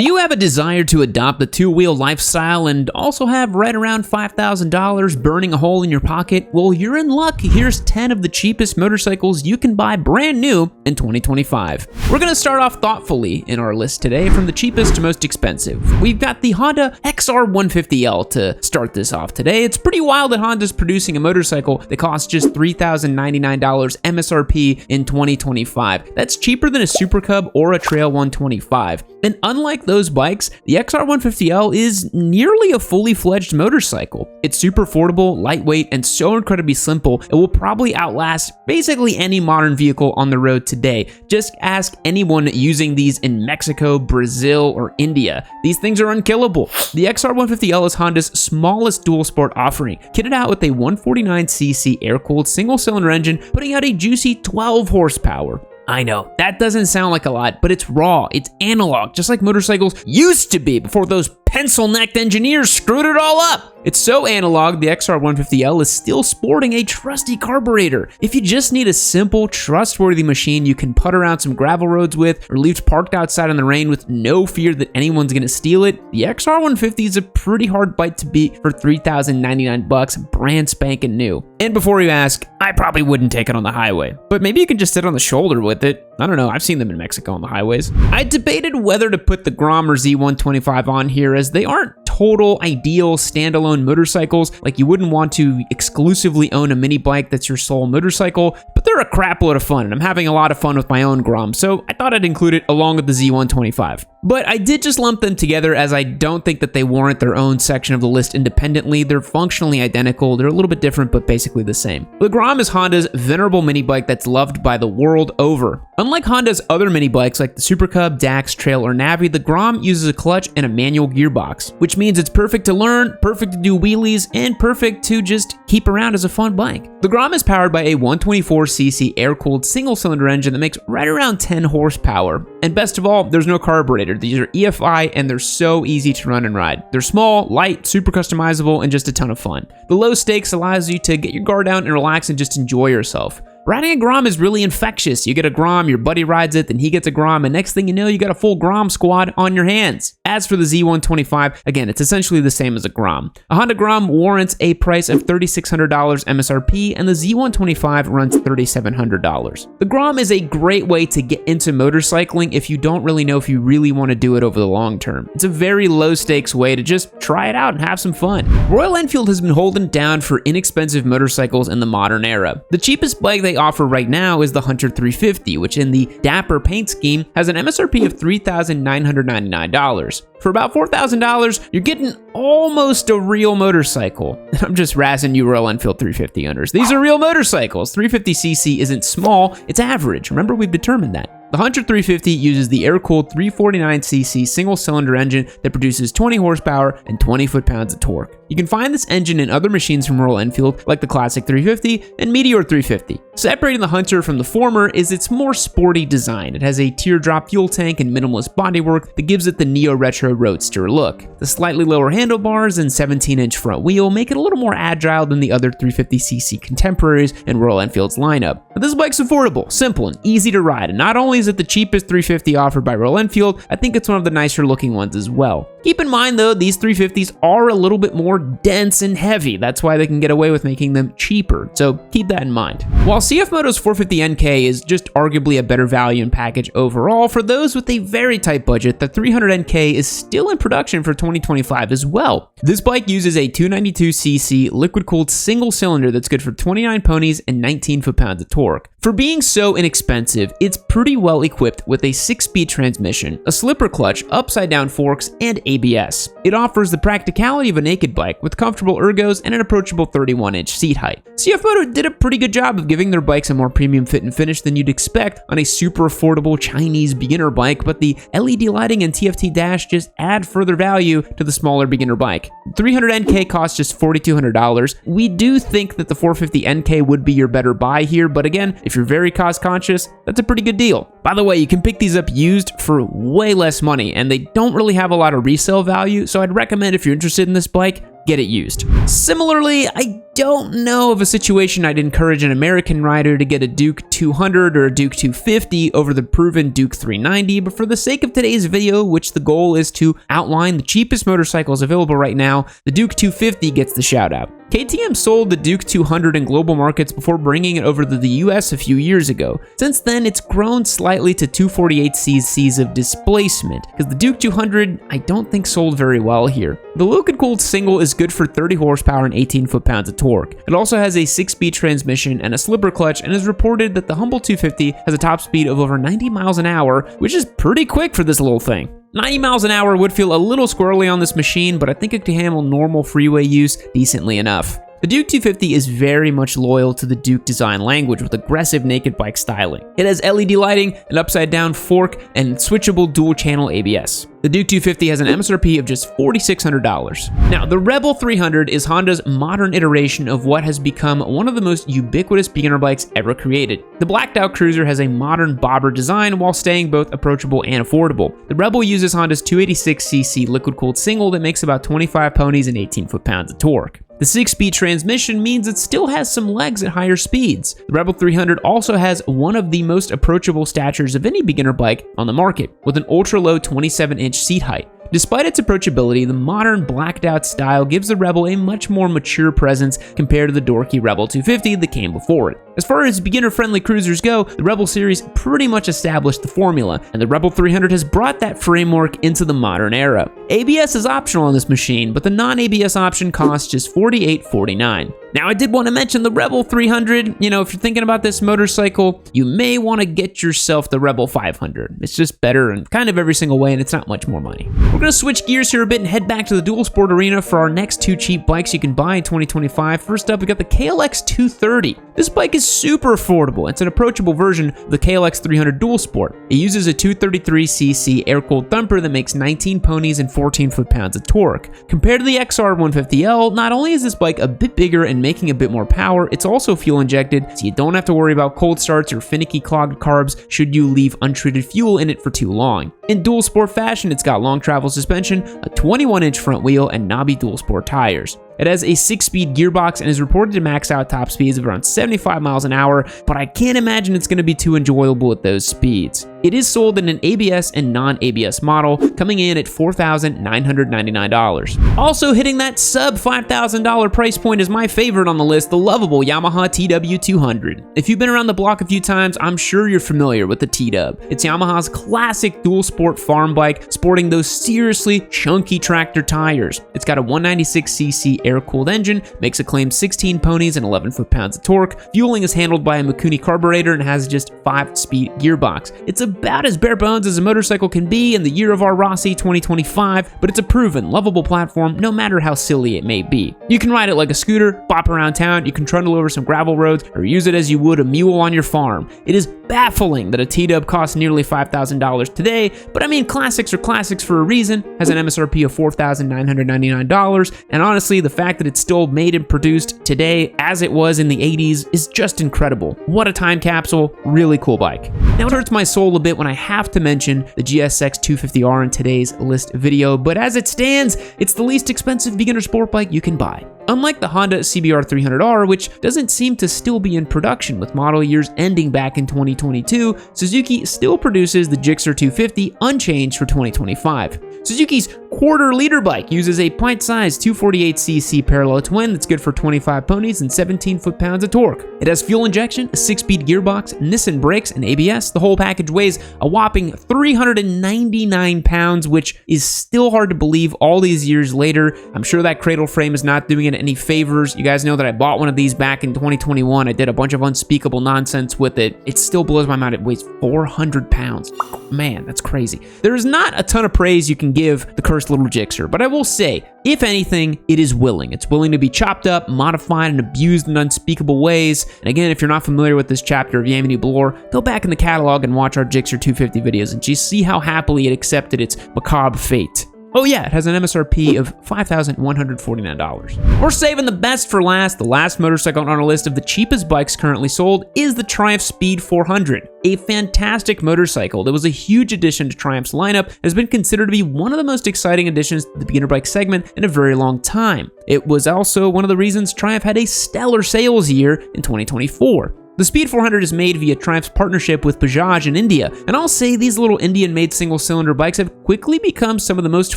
Do you have a desire to adopt the two-wheel lifestyle and also have right around $5,000 burning a hole in your pocket? Well, you're in luck. Here's 10 of the cheapest motorcycles you can buy brand new in 2025. We're going to start off thoughtfully in our list today from the cheapest to most expensive. We've got the Honda XR150L to start this off today. It's pretty wild that Honda's producing a motorcycle that costs just $3,099 MSRP in 2025. That's cheaper than a Super Cub or a Trail 125. And unlike those bikes, the XR150L is nearly a fully fledged motorcycle. It's super affordable, lightweight, and so incredibly simple, it will probably outlast basically any modern vehicle on the road today. Just ask anyone using these in Mexico, Brazil, or India. These things are unkillable. The XR150L is Honda's smallest dual sport offering, kitted out with a 149cc air-cooled single-cylinder engine, putting out a juicy 12 horsepower. I know, that doesn't sound like a lot, but it's raw, it's analog, just like motorcycles used to be before those pencil-necked engineers screwed it all up. It's so analog, the XR150L is still sporting a trusty carburetor. If you just need a simple, trustworthy machine you can putt around some gravel roads with or leave parked outside in the rain with no fear that anyone's gonna steal it, the XR150 is a pretty hard bite to beat for $3,099, brand spanking new. And before you ask, I probably wouldn't take it on the highway, but maybe you can just sit on the shoulder with it. I don't know, I've seen them in Mexico on the highways. I debated whether to put the Grom or Z125 on here, as they aren't total ideal standalone motorcycles. Like, you wouldn't want to exclusively own a mini bike that's your sole motorcycle, but they're a crap load of fun, and I'm having a lot of fun with my own Grom, so I thought I'd include it along with the Z125. But I did just lump them together, as I don't think that they warrant their own section of the list independently. They're functionally identical, they're a little bit different, but basically the same. The Grom is Honda's venerable mini bike that's loved by the world over. Unlike Honda's other mini bikes like the Super Cub, Dax, Trail, or Navi, the Grom uses a clutch and a manual gearbox, which means it's perfect to learn, perfect to do wheelies, and perfect to just keep around as a fun bike. The Grom is powered by a 124cc air-cooled single-cylinder engine that makes right around 10 horsepower. And best of all, there's no carburetor. These are EFI, and they're so easy to run and ride. They're small, light, super customizable, and just a ton of fun. The low stakes allows you to get your guard down and relax and just enjoy yourself. Riding a Grom is really infectious. You get a Grom, your buddy rides it, then he gets a Grom, and next thing you know, you got a full Grom squad on your hands. As for the Z125, again, it's essentially the same as a Grom. A Honda Grom warrants a price of $3,600 MSRP, and the Z125 runs $3,700. The Grom is a great way to get into motorcycling if you don't really know if you really want to do it over the long term. It's a very low stakes way to just try it out and have some fun. Royal Enfield has been holding down for inexpensive motorcycles in the modern era. The cheapest bike they offer right now is the Hunter 350, which in the dapper paint scheme has an MSRP of $3,999. For about $4,000, you're getting almost a real motorcycle. I'm just razzing you Royal Enfield 350 unders. These are real motorcycles. 350cc isn't small, it's average. Remember, we've determined that. The Hunter 350 uses the air-cooled 349cc single-cylinder engine that produces 20 horsepower and 20 foot-pounds of torque. You can find this engine in other machines from Royal Enfield, like the Classic 350 and Meteor 350. Separating the Hunter from the former is its more sporty design. It has a teardrop fuel tank and minimalist bodywork that gives it the neo-retro roadster look. The slightly lower handlebars and 17-inch front wheel make it a little more agile than the other 350cc contemporaries in Royal Enfield's lineup. But this bike's affordable, simple, and easy to ride, and not only is it the cheapest 350 offered by Royal Enfield, I think it's one of the nicer looking ones as well. Keep in mind though, these 350s are a little bit more dense and heavy. That's why they can get away with making them cheaper, so keep that in mind. While CF Moto's 450NK is just arguably a better value and package overall, for those with a very tight budget, the 300NK is still in production for 2025 as well. This bike uses a 292cc liquid-cooled single cylinder that's good for 29 ponies and 19 foot-pounds of torque. For being so inexpensive, it's pretty well equipped with a 6-speed transmission, a slipper clutch, upside-down forks, and ABS. It offers the practicality of a naked bike with comfortable ergos and an approachable 31-inch seat height. CF Moto did a pretty good job of giving their bikes a more premium fit and finish than you'd expect on a super affordable Chinese beginner bike, but the LED lighting and TFT dash just add further value to the smaller beginner bike. 300NK costs just $4,200. We do think that the 450NK would be your better buy here, but again, if you're very cost conscious, that's a pretty good deal. By the way, you can pick these up used for way less money, and they don't really have a lot of resale value, so I'd recommend if you're interested in this bike, get it used. Similarly, I don't know of a situation I'd encourage an American rider to get a Duke 200 or a Duke 250 over the proven Duke 390, but for the sake of today's video, which the goal is to outline the cheapest motorcycles available right now, the Duke 250 gets the shout out. KTM sold the Duke 200 in global markets before bringing it over to the US a few years ago. Since then, it's grown slightly to 248cc's of displacement, because the Duke 200 I don't think sold very well here. The liquid-cooled single is good for 30 horsepower and 18 foot-pounds of torque. It also has a 6-speed transmission and a slipper clutch, and is reported that the humble 250 has a top speed of over 90 miles an hour, which is pretty quick for this little thing. 90 miles an hour would feel a little squirrely on this machine, but I think it can handle normal freeway use decently enough. The Duke 250 is very much loyal to the Duke design language with aggressive naked bike styling. It has LED lighting, an upside-down fork, and switchable dual-channel ABS. The Duke 250 has an MSRP of just $4,600. Now, the Rebel 300 is Honda's modern iteration of what has become one of the most ubiquitous beginner bikes ever created. The blacked-out cruiser has a modern bobber design while staying both approachable and affordable. The Rebel uses Honda's 286cc liquid-cooled single that makes about 25 ponies and 18 foot-pounds of torque. The 6-speed transmission means it still has some legs at higher speeds. The Rebel 300 also has one of the most approachable statures of any beginner bike on the market, with an ultra-low 27-inch seat height. Despite its approachability, the modern blacked-out style gives the Rebel a much more mature presence compared to the dorky Rebel 250 that came before it. As far as beginner-friendly cruisers go, the Rebel series pretty much established the formula, and the Rebel 300 has brought that framework into the modern era. ABS is optional on this machine, but the non-ABS option costs just $48.49. Now, I did want to mention the Rebel 300. You know, if you're thinking about this motorcycle, you may want to get yourself the Rebel 500. It's just better in kind of every single way, and it's not much more money. We're going to switch gears here a bit and head back to the dual sport arena for our next two cheap bikes you can buy in 2025. First up, we got the KLX230. This bike is super affordable. It's an approachable version of the KLX300 dual sport. It uses a 233cc air-cooled thumper that makes 19 ponies and 14 foot-pounds of torque. Compared to the XR150L, not only is this bike a bit bigger and making a bit more power, it's also fuel injected, so you don't have to worry about cold starts or finicky clogged carbs should you leave untreated fuel in it for too long. In dual sport fashion, it's got long travel suspension, a 21-inch front wheel, and knobby dual sport tires. It has a 6-speed gearbox and is reported to max out top speeds of around 75 miles an hour, but I can't imagine it's going to be too enjoyable at those speeds. It is sold in an ABS and non-ABS model, coming in at $4,999. Also hitting that sub $5,000 price point is my favorite on the list, the lovable Yamaha TW200. If you've been around the block a few times, I'm sure you're familiar with the T-Dub. It's Yamaha's classic dual sport farm bike, sporting those seriously chunky tractor tires. It's got a 196cc air-cooled engine, makes a claimed 16 ponies and 11 foot-pounds of torque. Fueling is handled by a Mikuni carburetor and has just 5-speed gearbox. It's about as bare bones as a motorcycle can be in the year of our Rossi 2025, but it's a proven, lovable platform no matter how silly it may be. You can ride it like a scooter, bop around town, you can trundle over some gravel roads, or use it as you would a mule on your farm. It is baffling that a T-Dub costs nearly $5,000 today, but I mean, classics are classics for a reason, has an MSRP of $4,999, and honestly, the fact that it's still made and produced today as it was in the 80s is just incredible. What a time capsule, really cool bike. Now, it hurts my soul a bit when I have to mention the GSX-250R in today's list video, but as it stands, it's the least expensive beginner sport bike you can buy. Unlike the Honda CBR 300R, which doesn't seem to still be in production with model years ending back in 2022, Suzuki still produces the Gixxer 250 unchanged for 2025. Suzuki's quarter-liter bike uses a pint-sized 248cc parallel twin that's good for 25 ponies and 17 foot-pounds of torque. It has fuel injection, a 6-speed gearbox, Nissan brakes, and ABS. The whole package weighs a whopping 399 pounds, which is still hard to believe all these years later. I'm sure that cradle frame is not doing it any favors. You guys know that I bought one of these back in 2021. I did a bunch of unspeakable nonsense with it. It still blows my mind. It weighs 400 pounds. Man, that's crazy. There is not a ton of praise you can give the cursed little Gixxer, but I will say, if anything, it is willing. It's willing to be chopped up, modified, and abused in unspeakable ways. And again, if you're not familiar with this chapter of Yamini Blore, go back in the catalog and watch our Gixxer 250 videos and just see how happily it accepted its macabre fate. Oh yeah, it has an MSRP of $5,149. We're saving the best for last. The last motorcycle on our list of the cheapest bikes currently sold is the Triumph Speed 400, a fantastic motorcycle that was a huge addition to Triumph's lineup and has been considered to be one of the most exciting additions to the beginner bike segment in a very long time. It was also one of the reasons Triumph had a stellar sales year in 2024. The Speed 400 is made via Triumph's partnership with Bajaj in India, and I'll say these little Indian-made single-cylinder bikes have quickly become some of the most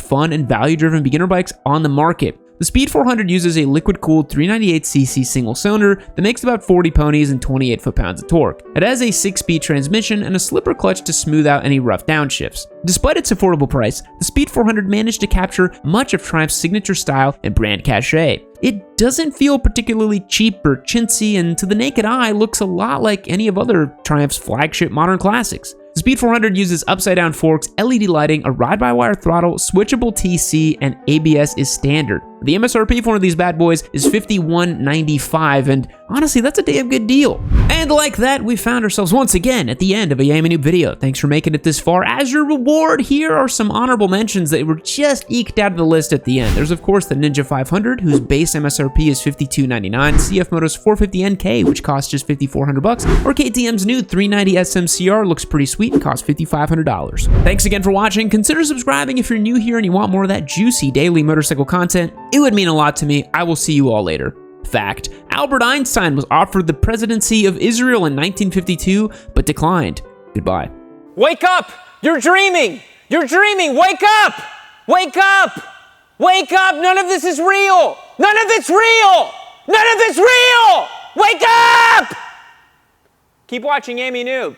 fun and value-driven beginner bikes on the market. The Speed 400 uses a liquid-cooled 398cc single-cylinder that makes about 40 ponies and 28 foot-pounds of torque. It has a 6-speed transmission and a slipper clutch to smooth out any rough downshifts. Despite its affordable price, the Speed 400 managed to capture much of Triumph's signature style and brand cachet. It doesn't feel particularly cheap or chintzy, and to the naked eye looks a lot like any of other Triumph's flagship modern classics. The Speed 400 uses upside-down forks, LED lighting, a ride-by-wire throttle, switchable TC, and ABS is standard. The MSRP for one of these bad boys is $51.95, and honestly, that's a damn good deal. And like that, we found ourselves once again at the end of a Yamaha video. Thanks for making it this far. As your reward, here are some honorable mentions that were just eked out of the list at the end. There's of course the Ninja 500, whose base MSRP is $52.99, CF Moto's 450NK, which costs just $5,400, or KTM's new 390 SMCR, looks pretty sweet and costs $5,500. Thanks again for watching. Consider subscribing if you're new here and you want more of that juicy daily motorcycle content. It would mean a lot to me. I will see you all later. Fact: Albert Einstein was offered the presidency of Israel in 1952, but declined. Goodbye. Wake up! You're dreaming! You're dreaming! Wake up! Wake up! Wake up! None of this is real! None of it's real! None of it's real! Wake up! Keep watching Amy Noob.